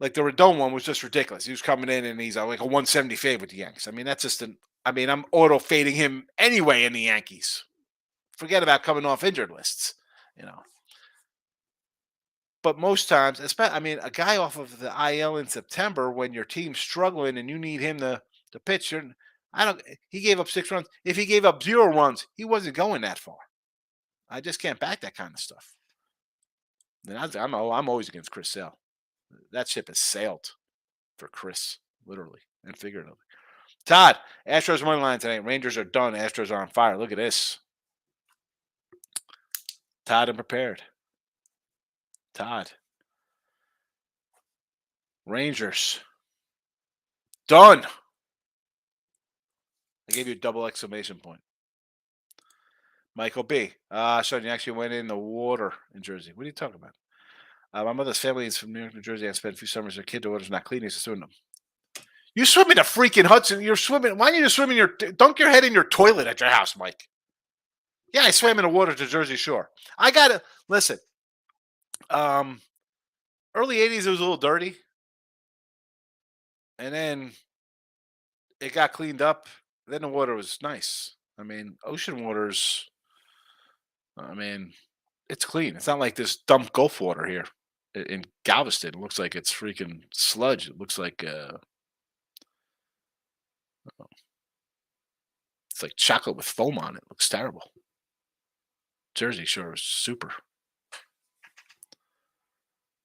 like the Rodon one was just ridiculous. He was coming in and he's like a 170 fade with the Yankees. I mean, that's just I'm auto fading him anyway in the Yankees. Forget about coming off injured lists, But most times, a guy off of the IL in September when your team's struggling and you need him to pitch, he gave up 6 runs. If he gave up 0 runs, he wasn't going that far. I just can't back that kind of stuff. And I'm always against Chris Sale. That ship has sailed for Chris, literally and figuratively. Todd, Astros money line tonight. Rangers are done. Astros are on fire. Look at this. Todd and prepared. Todd. Rangers. Done. I gave you a double exclamation point. Michael B. Son, you actually went in the water in Jersey. What are you talking about? My mother's family is from New York, New Jersey. I spent a few summers with kid. The water's not clean. He's swimming them. You swim in the freaking Hudson. You're swimming. Why don't you swim in dunk your head in your toilet at your house, Mike? Yeah, I swam in the water to Jersey Shore. I got to listen. Early 80s, it was a little dirty. And then it got cleaned up then the water was nice. I mean, ocean waters. I mean, it's clean. It's not like this dump Gulf water here in Galveston. It looks like it's freaking sludge. It looks like it's like chocolate with foam on it. It looks terrible. Jersey Shore is super.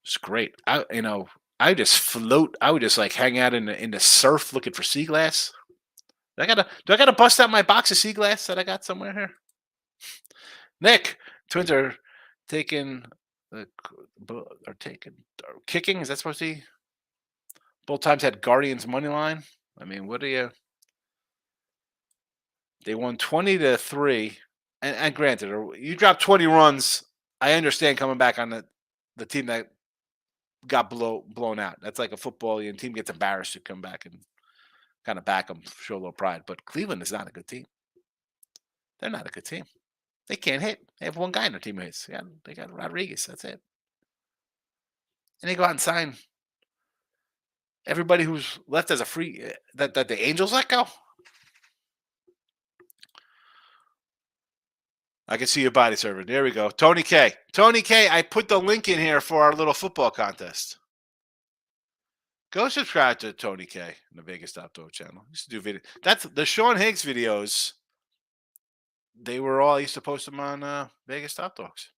It's great. I just float. I would just like hang out in the surf looking for sea glass. Do I gotta bust out my box of sea glass that I got somewhere here? Nick, Twins are taking the are kicking. Is that supposed to be? Both times had Guardians money line. I mean, what do you? They won 20-3, and granted, you drop 20 runs. I understand coming back on the team that got blown out. That's like a football. Your team gets embarrassed to come back and kind of back them, show a little pride. But Cleveland is not a good team. They're not a good team. They can't hit. They have one guy in their team hits. Yeah, they got Rodriguez. That's it. And they go out and sign everybody who's left as a free that the Angels let go. I can see your body server. There we go. Tony K. Tony K, I put the link in here for our little football contest. Go subscribe to Tony K in the Vegas Top Dog channel. I used to do video. That's the Sean Higgs videos. They were all I used to post them on Vegas Top Dogs.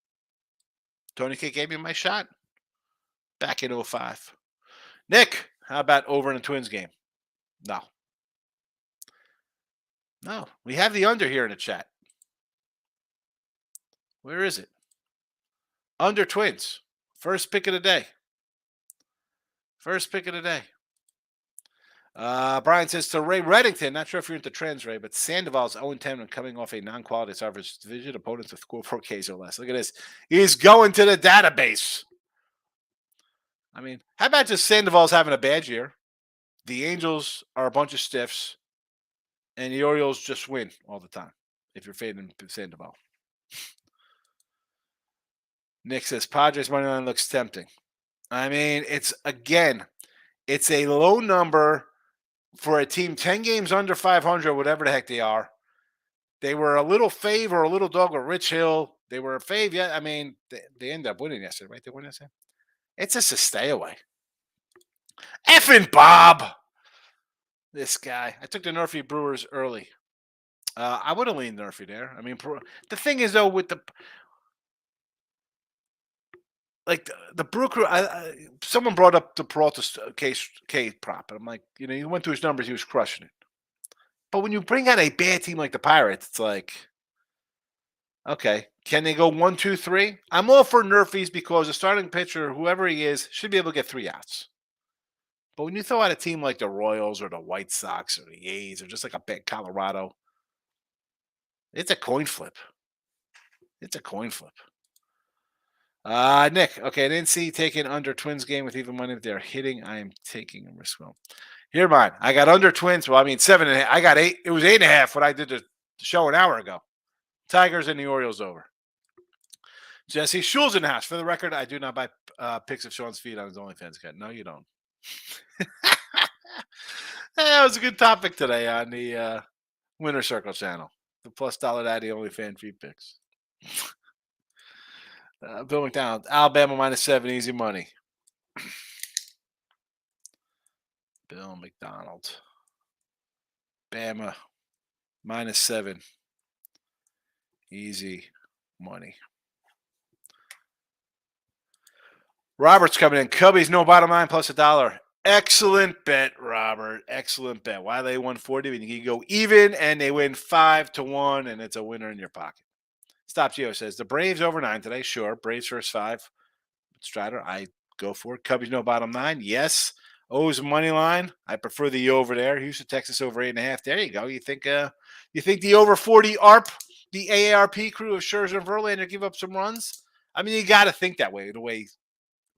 Tony K gave me my shot back in 05. Nick, how about over in the Twins game? No. No. We have the under here in the chat. Where is it? Under Twins. First pick of the day. First pick of the day. Brian says to Ray Reddington, not sure if you're into trends, Ray, but Sandoval's 0-10 when coming off a non-quality average division opponents with score 4 Ks or less. Look at this. He's going to the database. I mean, how about just Sandoval's having a bad year? The Angels are a bunch of stiffs, and the Orioles just win all the time if you're fading Sandoval. Nick says Padres money line looks tempting. I mean, it's a low number for a team 10 games under 500, whatever the heck they are. They were a little fave or a little dog with Rich Hill. They were a fave. Yeah, I mean, they ended up winning yesterday, right? They won yesterday. It's just a stay away. Effing Bob. This guy. I took the Nerfy Brewers early. I would have leaned Nerfy there. I mean, the thing is, though, with the Brew Crew, someone brought up the Peralta K prop, and I'm like, you went through his numbers, he was crushing it. But when you bring out a bad team like the Pirates, it's like, okay, can they go 1, 2, 3? I'm all for Nerfies because the starting pitcher, whoever he is, should be able to get 3 outs. But when you throw out a team like the Royals or the White Sox or the A's or just like a big Colorado, it's a coin flip. It's a coin flip. Nick, okay, I didn't see taking under Twins game with even money if they're hitting. I am taking a risk. Well, here, mine. I got under Twins. Well, I mean 7.5. I got 8. It was 8.5 when I did the show an hour ago. Tigers and the Orioles over. Jesse Schul's in the house. For the record, I do not buy pics of Sean's feet on his OnlyFans account. No, you don't. That was a good topic today on the Winner Circle channel. The plus dollar daddy OnlyFans feet pics. Bill McDonald, Alabama -7, easy money. Bill McDonald, Bama -7, easy money. Robert's coming in. Cubbies no bottom line plus $1. Excellent bet, Robert. Excellent bet. Why they won 40? When you can go even and they win 5-1, and it's a winner in your pocket. Stop Geo says the Braves over 9 today. Sure. Braves first 5. Strider, I go for it. Cubbies no bottom 9. Yes. O's money line. I prefer the over there. Houston, Texas over 8.5. There you go. You think the over 40 ARP, the AARP crew of Scherzer and Verlander give up some runs? I mean, you got to think that way. The way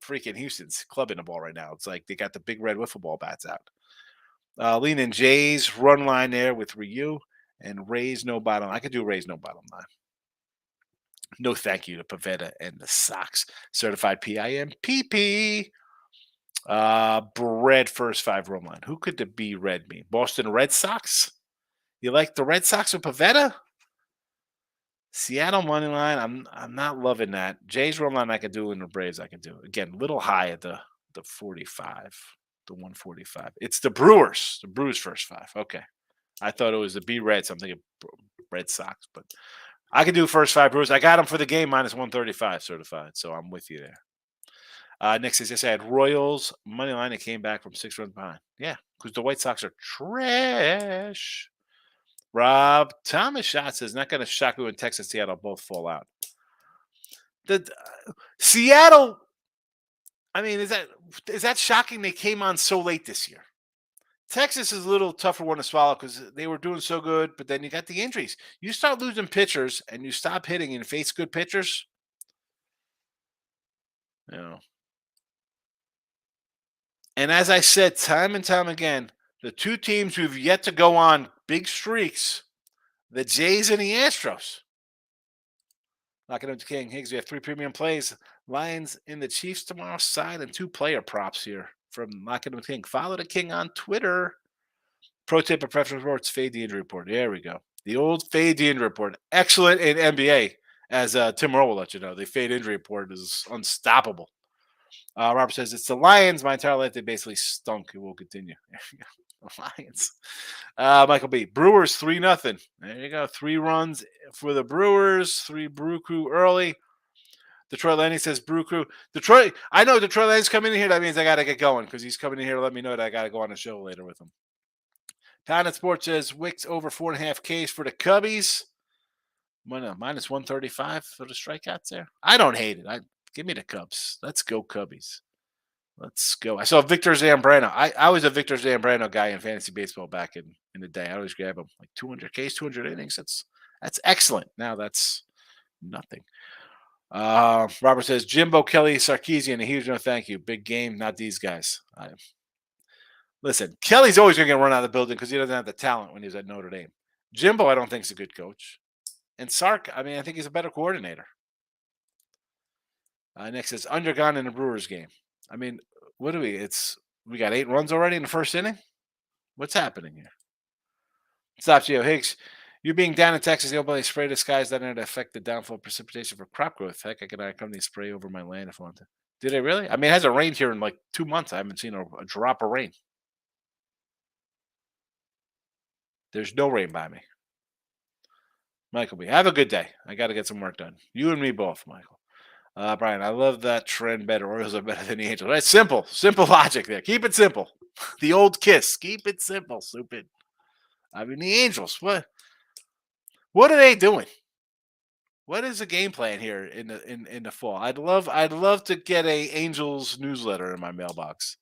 freaking Houston's clubbing the ball right now. It's like they got the big red wiffle ball bats out. Lean in Jays run line there with Ryu and Rays no bottom. I could do Rays no bottom line. No thank you to Pavetta and the Sox. Certified PIMPP. Bread first 5 run line. Who could the B red mean? Boston Red Sox? You like the Red Sox with Pavetta? Seattle money line. I'm not loving that. Jays run line I could do, and the Braves I could do. Again, little high at the 45, the 145. It's the Brewers. The Brewers first five. Okay. I thought it was the B Reds. I'm thinking Red Sox, but I could do first five Brewers. I got them for the game minus 135 certified, so I'm with you there. Next is just I had Royals money line. It came back from 6 runs behind. Yeah, because the White Sox are trash. Rob Thomas shot says not going to shock you when Texas and Seattle both fall out. The Seattle. I mean, is that shocking? They came on so late this year. Texas is a little tougher one to swallow because they were doing so good, but then you got the injuries. You start losing pitchers and you stop hitting and face good pitchers. You know. And as I said time and time again, the two teams who've yet to go on big streaks, the Jays and the Astros. Locking up to King Higgs. We have 3 premium plays. Lions in the Chiefs tomorrow side and 2 player props here from Locking up King. Follow the King on Twitter. Pro tip of Professional Sports, fade the injury report. There we go. The old fade the injury report. Excellent in NBA, as Tim Rowe will let you know. The fade injury report is unstoppable. Robert says, it's the Lions. My entire life, they basically stunk. It will continue. There you go. The Lions. Michael B. Brewers 3-0. There you go. 3 runs for the Brewers. 3 Brew Crew early. Detroit Lenny says Brew Crew. Detroit. I know Detroit Lenny's coming in here. That means I got to get going because he's coming in here to let me know that I got to go on a show later with him. Pound Sports says Wicks over 4.5 Ks for the Cubbies. Minus 135 for the strikeouts there. I don't hate it. Give me the Cubs. Let's go Cubbies. Let's go. I saw Victor Zambrano. I was a Victor Zambrano guy in fantasy baseball back in the day. I always grab him like 200 Ks, 200 innings. That's excellent. Now that's nothing. Robert says Jimbo, Kelly, Sarkeesian, a huge no thank you. Big game, not these guys. Listen, Kelly's always going to get run out of the building because he doesn't have the talent when he was at Notre Dame. Jimbo, I don't think is a good coach. And Sark, I mean, I think he's a better coordinator. Next is undergone in the Brewers game. I mean, what do we got 8 runs already in the first inning? What's happening here? Stop, Gio Higgs. You being down in Texas, the openly spray the skies that to affect the downfall of precipitation for crop growth. Heck, I could accompany spray over my land if I want to. Did it really? I mean, it hasn't rained here in like 2 months. I haven't seen a drop of rain. There's no rain by me. Michael B. Have a good day. I got to get some work done. You and me both, Michael. Brian, I love that trend better. Orioles are better than the Angels. Right? Simple logic there. Keep it simple. The old kiss. Keep it simple, stupid. I mean, the Angels. What are they doing? What is the game plan here in the fall? I'd love to get a Angels newsletter in my mailbox.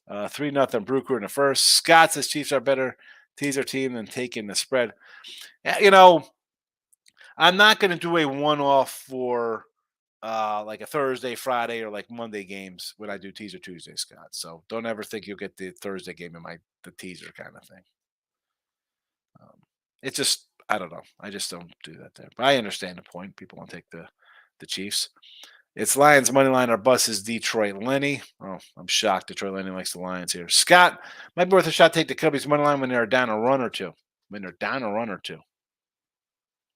3-0 Brew Crew in the first. Scott says Chiefs are better teaser team than taking the spread. You know, I'm not going to do a one-off for like a Thursday, Friday, or like Monday games when I do teaser Tuesday, Scott. So don't ever think you'll get the Thursday game in the teaser kind of thing. It's just, I don't know. I just don't do that there. But I understand the point. People want to take the Chiefs. It's Lions money line. Our bus is Detroit Lenny. Oh, I'm shocked. Detroit Lenny likes the Lions here. Scott, might be worth a shot. Take the Cubbies money line when they're down a run or two.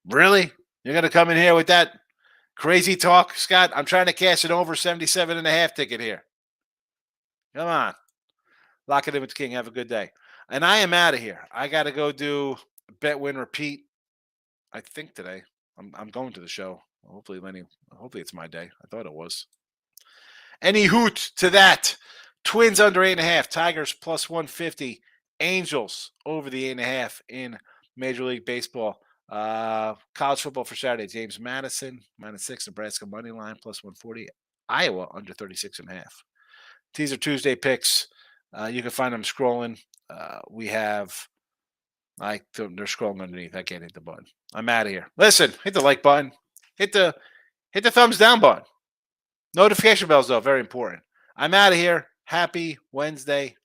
Really? You're going to come in here with that crazy talk, Scott? I'm trying to cash an over 77.5 ticket here. Come on. Lock it in with the King. Have a good day. And I am out of here. I got to go do bet, win, repeat. I think today. I'm going to the show. Hopefully it's my day. I thought it was. Any hoot to that. Twins under 8.5. Tigers plus 150. Angels over the 8.5 in Major League Baseball. College football for Saturday. James Madison -6. Nebraska money line plus 140. Iowa under 36.5. Teaser Tuesday picks. You can find them scrolling. We have. They're scrolling underneath. I can't hit the button. I'm out of here. Listen, hit the like button. Hit the thumbs down button. Notification bells, though, very important. I'm out of here. Happy Wednesday.